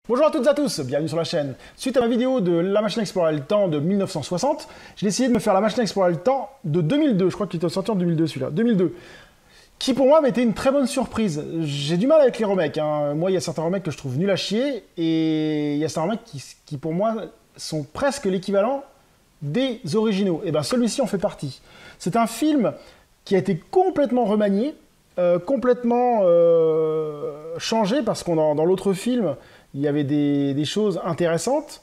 Bonjour à toutes et à tous, bienvenue sur la chaîne. Suite à ma vidéo de la machine à explorer le temps de 1960, j'ai décidé de me faire la machine à explorer le temps de 2002, je crois qu'il était sorti en 2002 celui-là, 2002, qui pour moi avait été une très bonne surprise. J'ai du mal avec les remakes, hein. Moi il y a certains remakes que je trouve nuls à chier, et il y a certains remakes qui pour moi sont presque l'équivalent des originaux. Et bien celui-ci en fait partie. C'est un film qui a été complètement remanié, complètement changé, parce qu'on dans l'autre film, il y avait des choses intéressantes,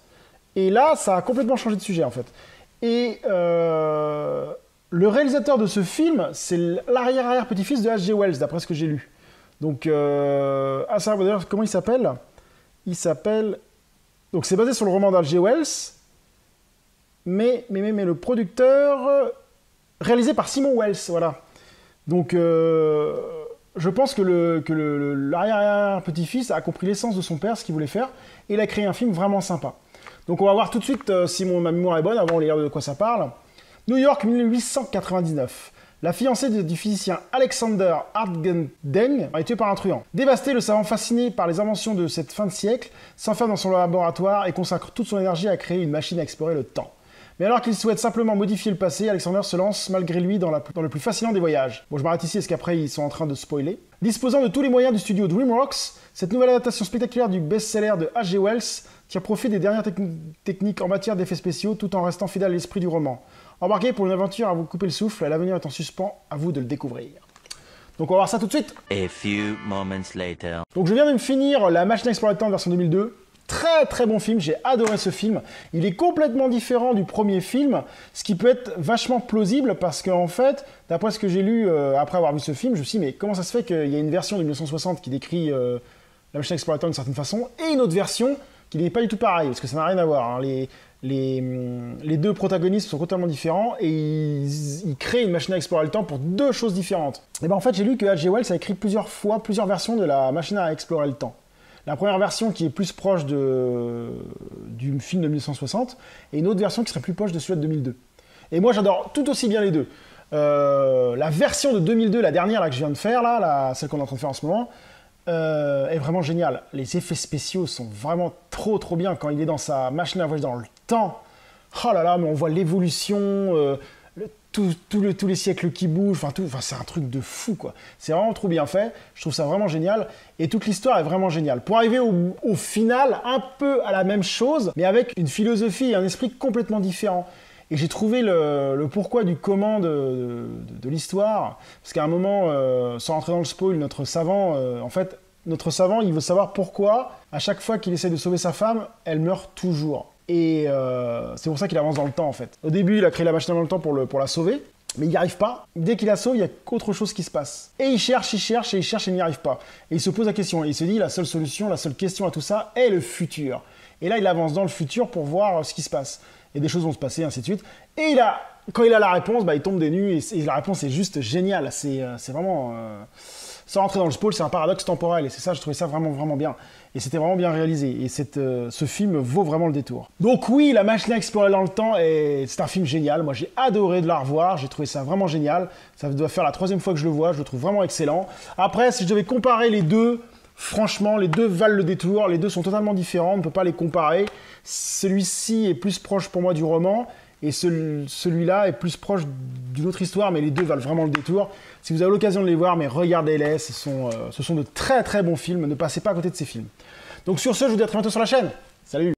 et là, ça a complètement changé de sujet, en fait. Et le réalisateur de ce film, c'est l'arrière-petit-fils de H.G. Wells, d'après ce que j'ai lu. Donc, à savoir, d'ailleurs, comment il s'appelle? Il s'appelle... Donc, c'est basé sur le roman d'H.G. Wells, mais le producteur... réalisé par Simon Wells, voilà. Donc... je pense que l'arrière-petit-fils a compris l'essence de son père, ce qu'il voulait faire, et il a créé un film vraiment sympa. Donc on va voir tout de suite si ma mémoire est bonne, avant de lire de quoi ça parle. New York, 1899. La fiancée du physicien Alexander Hartgendeng a été tuée par un truand. Dévasté, le savant fasciné par les inventions de cette fin de siècle s'enferme dans son laboratoire et consacre toute son énergie à créer une machine à explorer le temps. Mais alors qu'il souhaite simplement modifier le passé, Alexander se lance malgré lui dans le plus fascinant des voyages. Bon, je m'arrête ici parce qu'après ils sont en train de spoiler. Disposant de tous les moyens du studio DreamWorks, cette nouvelle adaptation spectaculaire du best-seller de H.G. Wells tire profit des dernières techniques en matière d'effets spéciaux tout en restant fidèle à l'esprit du roman. Embarqué pour une aventure à vous couper le souffle, l'avenir est en suspens, à vous de le découvrir. Donc on va voir ça tout de suite. A few moments later. Donc je viens de me finir la machine à explorer le temps version 2002. Très très bon film, j'ai adoré ce film. Il est complètement différent du premier film, ce qui peut être vachement plausible parce qu'en fait, d'après ce que j'ai lu après avoir vu ce film, je me suis dit mais comment ça se fait qu'il y a une version de 1960 qui décrit la machine à explorer le temps d'une certaine façon et une autre version qui n'est pas du tout pareille, parce que ça n'a rien à voir, hein. Les deux protagonistes sont totalement différents et ils créent une machine à explorer le temps pour deux choses différentes. Et ben en fait j'ai lu que H.G. Wells a écrit plusieurs versions de la machine à explorer le temps. La première version qui est plus proche du film de 1960, et une autre version qui serait plus proche de celui de 2002. Et moi j'adore tout aussi bien les deux. La version de 2002, la dernière là, que je viens de faire, celle qu'on est en train de faire en ce moment, est vraiment géniale. Les effets spéciaux sont vraiment trop bien quand il est dans sa machine à voyager dans le temps. Oh là là, mais on voit l'évolution... tous les siècles qui bougent, c'est un truc de fou, quoi. C'est vraiment trop bien fait, je trouve ça vraiment génial, et toute l'histoire est vraiment géniale. Pour arriver au final, un peu à la même chose, mais avec une philosophie et un esprit complètement différent. Et j'ai trouvé le pourquoi du comment de l'histoire, parce qu'à un moment, sans rentrer dans le spoil, notre savant, il veut savoir pourquoi, à chaque fois qu'il essaie de sauver sa femme, elle meurt toujours. Et c'est pour ça qu'il avance dans le temps en fait. Au début, il a créé la machine dans le temps pour la sauver, mais il n'y arrive pas. Dès qu'il la sauve, il n'y a qu'autre chose qui se passe. Et il cherche et il n'y arrive pas. Et il se pose la question, et il se dit la seule solution, la seule question à tout ça est le futur. Et là, il avance dans le futur pour voir ce qui se passe. Et des choses vont se passer, ainsi de suite. Et quand il a la réponse, il tombe des nues, et la réponse est juste géniale. C'est vraiment... sans rentrer dans le spoil, c'est un paradoxe temporel, et c'est ça, je trouvais ça vraiment bien. Et c'était vraiment bien réalisé, et ce film vaut vraiment le détour. Donc oui, La machine à explorer dans le temps, c'est un film génial. Moi j'ai adoré de la revoir, j'ai trouvé ça vraiment génial. Ça doit faire la 3e fois que je le vois, je le trouve vraiment excellent. Après, si je devais comparer les deux, franchement, les deux valent le détour, les deux sont totalement différents, on ne peut pas les comparer. Celui-ci est plus proche pour moi du roman, et celui-là est plus proche d'une autre histoire, mais les deux valent vraiment le détour. Si vous avez l'occasion de les voir, mais regardez-les, ce sont de très bons films, ne passez pas à côté de ces films. Donc sur ce, je vous dis à très bientôt sur la chaîne. Salut!